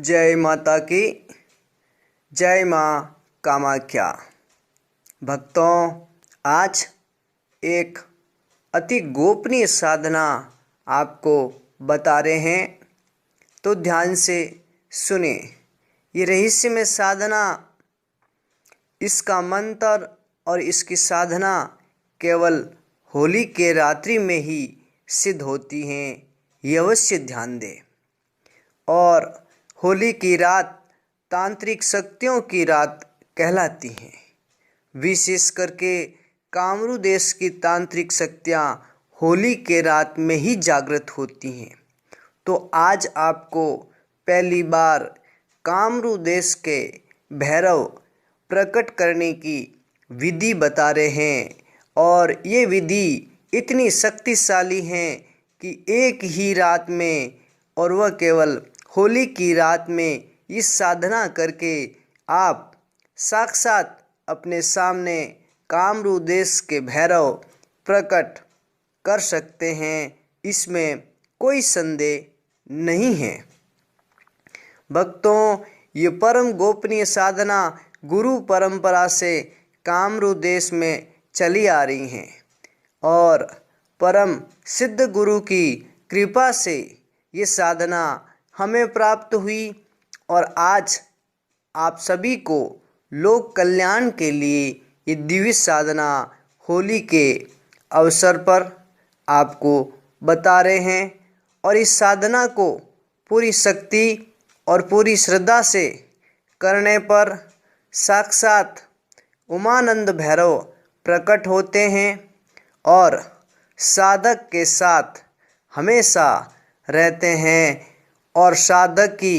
जय माता की। जय माँ कामाख्या। भक्तों, आज एक अति गोपनीय साधना आपको बता रहे हैं, तो ध्यान से सुने। ये रहस्यमय साधना, इसका मंत्र और इसकी साधना केवल होली के रात्रि में ही सिद्ध होती हैं, ये अवश्य ध्यान दें। और होली की रात तांत्रिक शक्तियों की रात कहलाती है। विशेष करके कामरू देश की तांत्रिक शक्तियाँ होली के रात में ही जागृत होती हैं। तो आज आपको पहली बार कामरू देश के भैरव प्रकट करने की विधि बता रहे हैं, और ये विधि इतनी शक्तिशाली है कि एक ही रात में, और वह केवल होली की रात में, इस साधना करके आप साक्षात अपने सामने कामरू देश के भैरव प्रकट कर सकते हैं। इसमें कोई संदेह नहीं है। भक्तों, ये परम गोपनीय साधना गुरु परंपरा से कामरू देश में चली आ रही हैं, और परम सिद्ध गुरु की कृपा से ये साधना हमें प्राप्त हुई। और आज आप सभी को लोक कल्याण के लिए ये दिव्य साधना होली के अवसर पर आपको बता रहे हैं। और इस साधना को पूरी शक्ति और पूरी श्रद्धा से करने पर साक्षात उमानंद भैरव प्रकट होते हैं, और साधक के साथ हमेशा रहते हैं, और साधक की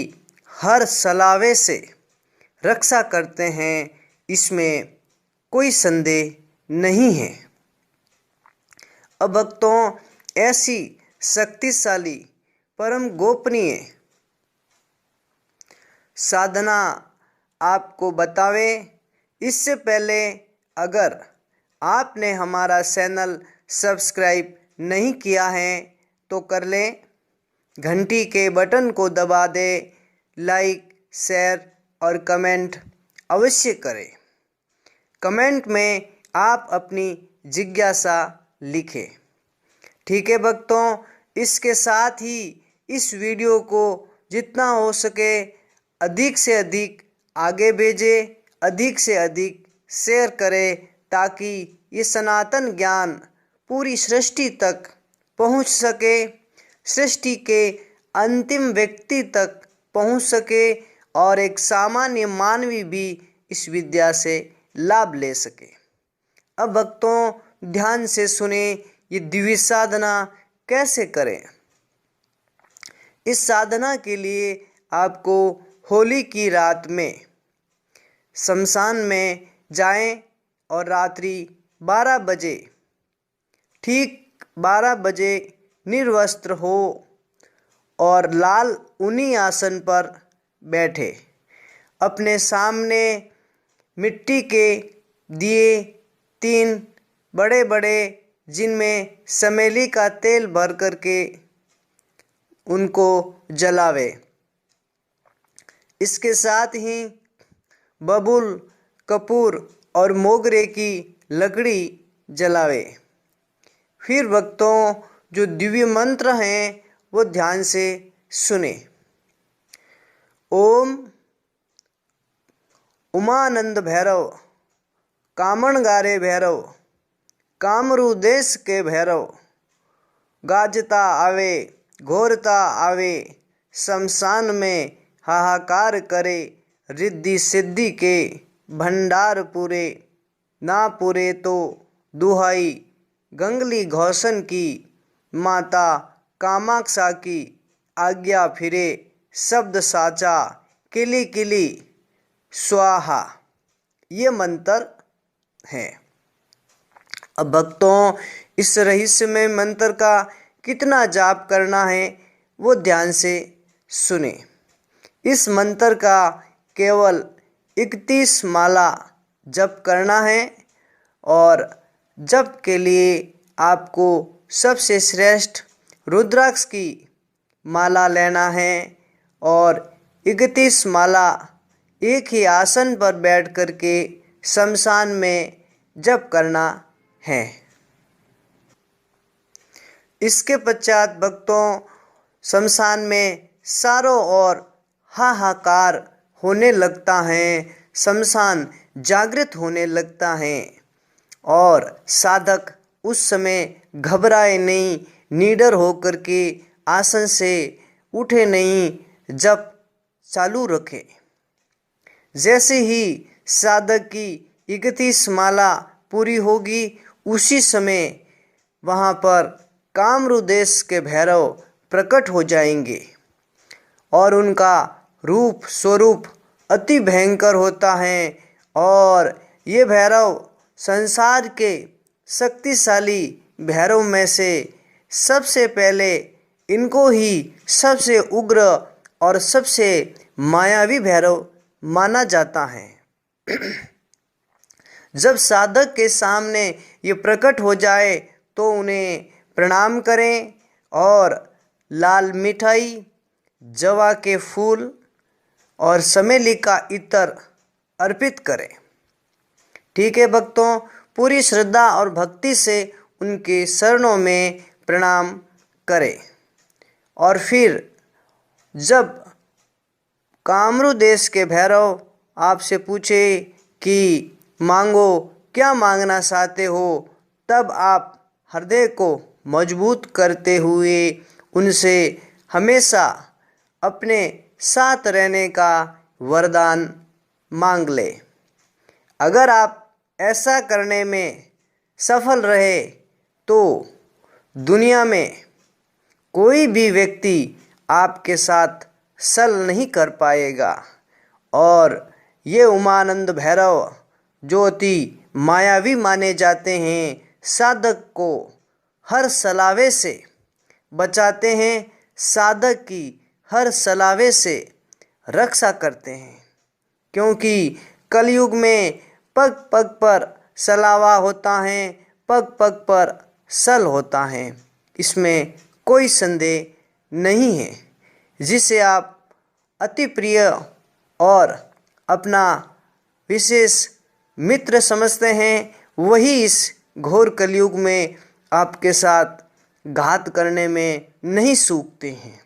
हर सलावे से रक्षा करते हैं। इसमें कोई संदेह नहीं है। अब भक्तों, ऐसी शक्तिशाली परम गोपनीय साधना आपको बतावे, इससे पहले अगर आपने हमारा चैनल सब्सक्राइब नहीं किया है तो कर लें, घंटी के बटन को दबा दें, लाइक, शेयर और कमेंट अवश्य करें। कमेंट में आप अपनी जिज्ञासा लिखें। ठीक है भक्तों, इसके साथ ही इस वीडियो को जितना हो सके अधिक से अधिक आगे भेजें, अधिक से अधिक शेयर करें, ताकि ये सनातन ज्ञान पूरी सृष्टि तक पहुंच सके, सृष्टि के अंतिम व्यक्ति तक पहुंच सके, और एक सामान्य मानवी भी इस विद्या से लाभ ले सके। अब भक्तों, ध्यान से सुने, ये दिव्य साधना कैसे करें। इस साधना के लिए आपको होली की रात में शमशान में जाएं, और रात्रि 12 बजे, ठीक 12 बजे निर्वस्त्र हो और लाल ऊनी आसन पर बैठे। अपने सामने मिट्टी के दिए 3 बड़े बड़े, जिनमें चमेली का तेल भर करके उनको जलावे। इसके साथ ही बबूल, कपूर और मोगरे की लकड़ी जलावे। फिर भक्तों, जो दिव्य मंत्र हैं वो ध्यान से सुने। ओम उमानंद भैरव, कामणगारे भैरव, कामरू देश के भैरव, गाजता आवे, घोरता आवे, शमशान में हाहाकार करे, रिद्धि सिद्धि के भंडार पूरे, ना पूरे तो दुहाई गंगली घोषण की, माता कामाक्षा की आज्ञा फिरे, शब्द साचा किली किली स्वाहा। ये मंत्र है। अब भक्तों, इस रहस्यमय मंत्र का कितना जाप करना है वो ध्यान से सुने। इस मंत्र का केवल 31 माला जप करना है, और जप के लिए आपको सबसे श्रेष्ठ रुद्राक्ष की माला लेना है, और 31 माला एक ही आसन पर बैठ करके शमशान में जप करना है। इसके पश्चात भक्तों शमशान में चारों ओर हाहाकार होने लगता है, शमशान जागृत होने लगता है और साधक उस समय घबराए नहीं, निडर होकर के आसन से उठे नहीं, जप चालू रखे। जैसे ही साधक की 31 माला पूरी होगी उसी समय वहाँ पर कामरू देश के भैरव प्रकट हो जाएंगे और उनका रूप स्वरूप अति भयंकर होता है और ये भैरव संसार के शक्तिशाली भैरव में से सबसे पहले इनको ही सबसे उग्र और सबसे मायावी भैरव माना जाता है। जब साधक के सामने ये प्रकट हो जाए तो उन्हें प्रणाम करें और लाल मिठाई, जवा के फूल और चमेली का इत्र अर्पित करें। ठीक है भक्तों, पूरी श्रद्धा और भक्ति से उनके चरणों में प्रणाम करें और फिर जब कामरू देश के भैरव आपसे पूछे कि मांगो, क्या मांगना चाहते हो, तब आप हृदय को मजबूत करते हुए उनसे हमेशा अपने साथ रहने का वरदान मांग ले। अगर आप ऐसा करने में सफल रहे तो दुनिया में कोई भी व्यक्ति आपके साथ सल नहीं कर पाएगा और ये उमानंद भैरव जो अति मायावी माने जाते हैं, साधक को हर सलावे से बचाते हैं, साधक की हर सलावे से रक्षा करते हैं, क्योंकि कलयुग में पग पग पर सलावा होता है, पग पग पर सल होता है, इसमें कोई संदेह नहीं है। जिसे आप अति प्रिय और अपना विशेष मित्र समझते हैं, वही इस घोर कलयुग में आपके साथ घात करने में नहीं चूकते हैं।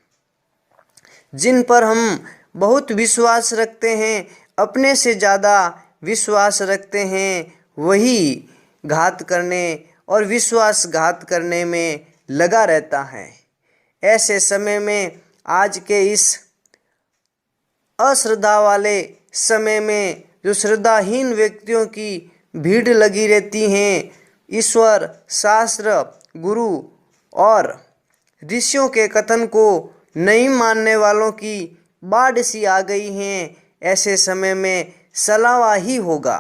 जिन पर हम बहुत विश्वास रखते हैं, अपने से ज़्यादा विश्वास रखते हैं, वही घात करने और विश्वासघात करने में लगा रहता है। ऐसे समय में, आज के इस अश्रद्धा वाले समय में जो श्रद्धाहीन व्यक्तियों की भीड़ लगी रहती हैं, ईश्वर, शास्त्र, गुरु और ऋषियों के कथन को नहीं मानने वालों की बाढ़ सी आ गई हैं। ऐसे समय में सलावा ही होगा।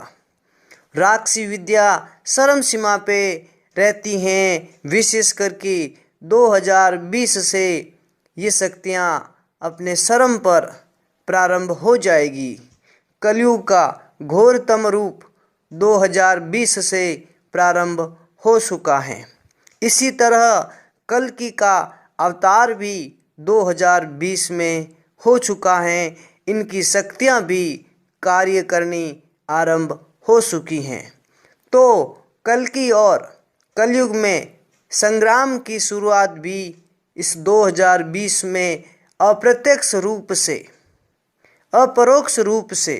राक्षसी विद्या चरम सीमा पे रहती हैं। विशेष करके 2020 से ये शक्तियाँ अपने चरम पर प्रारंभ हो जाएगी। कलयुग का घोरतम रूप 2020 से प्रारंभ हो चुका है। इसी तरह कल्कि का अवतार भी 2020 में हो चुका है। इनकी शक्तियाँ भी कार्य करनी आरंभ हो चुकी हैं। तो कल्कि और कलयुग में संग्राम की शुरुआत भी इस 2020 में अप्रत्यक्ष रूप से, अपरोक्ष रूप से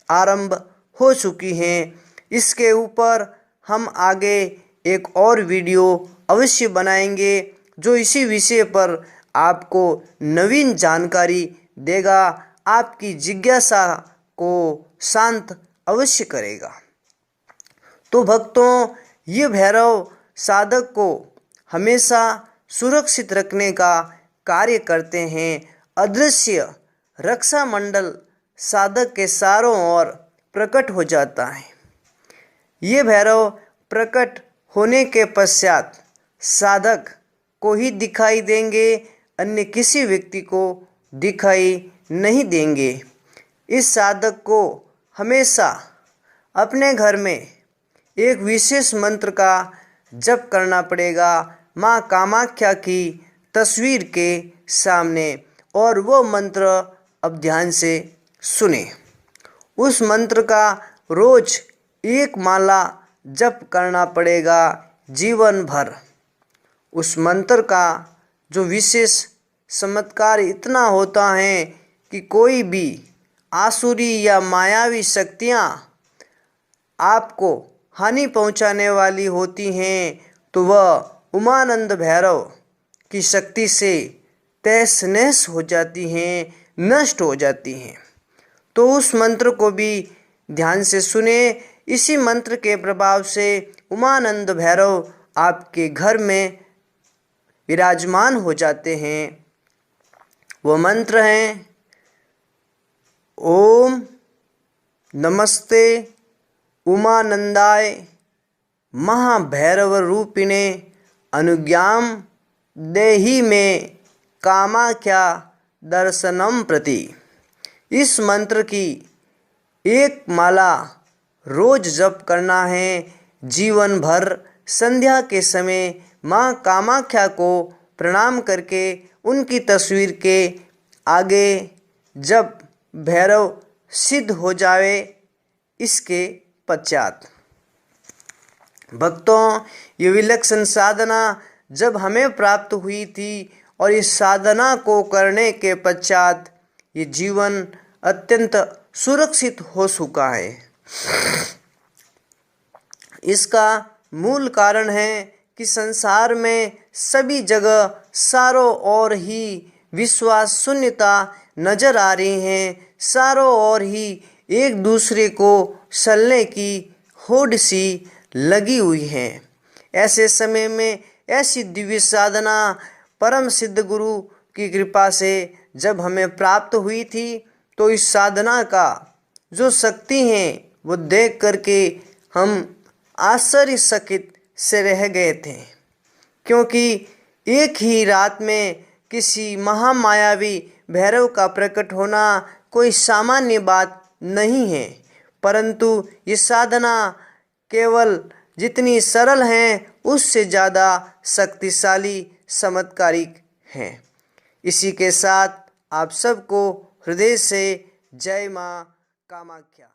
आरंभ हो चुकी हैं। इसके ऊपर हम आगे एक और वीडियो अवश्य बनाएंगे जो इसी विषय पर आपको नवीन जानकारी देगा, आपकी जिज्ञासा को शांत अवश्य करेगा। तो भक्तों, ये भैरव साधक को हमेशा सुरक्षित रखने का कार्य करते हैं। अदृश्य रक्षा मंडल साधक के चारों ओर प्रकट हो जाता है। ये भैरव प्रकट होने के पश्चात साधक को ही दिखाई देंगे, अन्य किसी व्यक्ति को दिखाई नहीं देंगे। इस साधक को हमेशा अपने घर में एक विशेष मंत्र का जप करना पड़ेगा, माँ कामाख्या की तस्वीर के सामने, और वो मंत्र अब ध्यान से सुने। उस मंत्र का रोज एक माला जप करना पड़ेगा जीवन भर। उस मंत्र का जो विशेष चमत्कार इतना होता है कि कोई भी आसुरी या मायावी शक्तियाँ आपको हानि पहुंचाने वाली होती हैं तो वह उमानंद भैरव की शक्ति से तहस नहस हो जाती हैं, नष्ट हो जाती हैं। तो उस मंत्र को भी ध्यान से सुने। इसी मंत्र के प्रभाव से उमानंद भैरव आपके घर में विराजमान हो जाते हैं। वो मंत्र हैं ओम नमस्ते उमानंदाय महाभैरव रूपिणे अनुज्ञाम देहि में कामाख्या दर्शनम प्रति। इस मंत्र की एक माला रोज जप करना है जीवन भर। संध्या के समय माँ कामाख्या को प्रणाम करके उनकी तस्वीर के आगे जब भैरव सिद्ध हो जाए, इसके पश्चात भक्तों, ये विलक्षण साधना जब हमें प्राप्त हुई थी और इस साधना को करने के पश्चात ये जीवन अत्यंत सुरक्षित हो चुका है। इसका मूल कारण है कि संसार में सभी जगह चारों ओर ही विश्वास शून्यता नजर आ रही है। चारों ओर ही एक दूसरे को छलने की होड़ सी लगी हुई है। ऐसे समय में ऐसी दिव्य साधना परम सिद्ध गुरु की कृपा से जब हमें प्राप्त हुई थी तो इस साधना का जो शक्ति है वो देख करके हम आश्चर्यचकित से रह गए थे, क्योंकि एक ही रात में किसी महामायावी भैरव का प्रकट होना कोई सामान्य बात नहीं है, परंतु ये साधना केवल जितनी सरल है उससे ज़्यादा शक्तिशाली चमत्कारिक है। इसी के साथ आप सबको हृदय से जय माँ कामाख्या।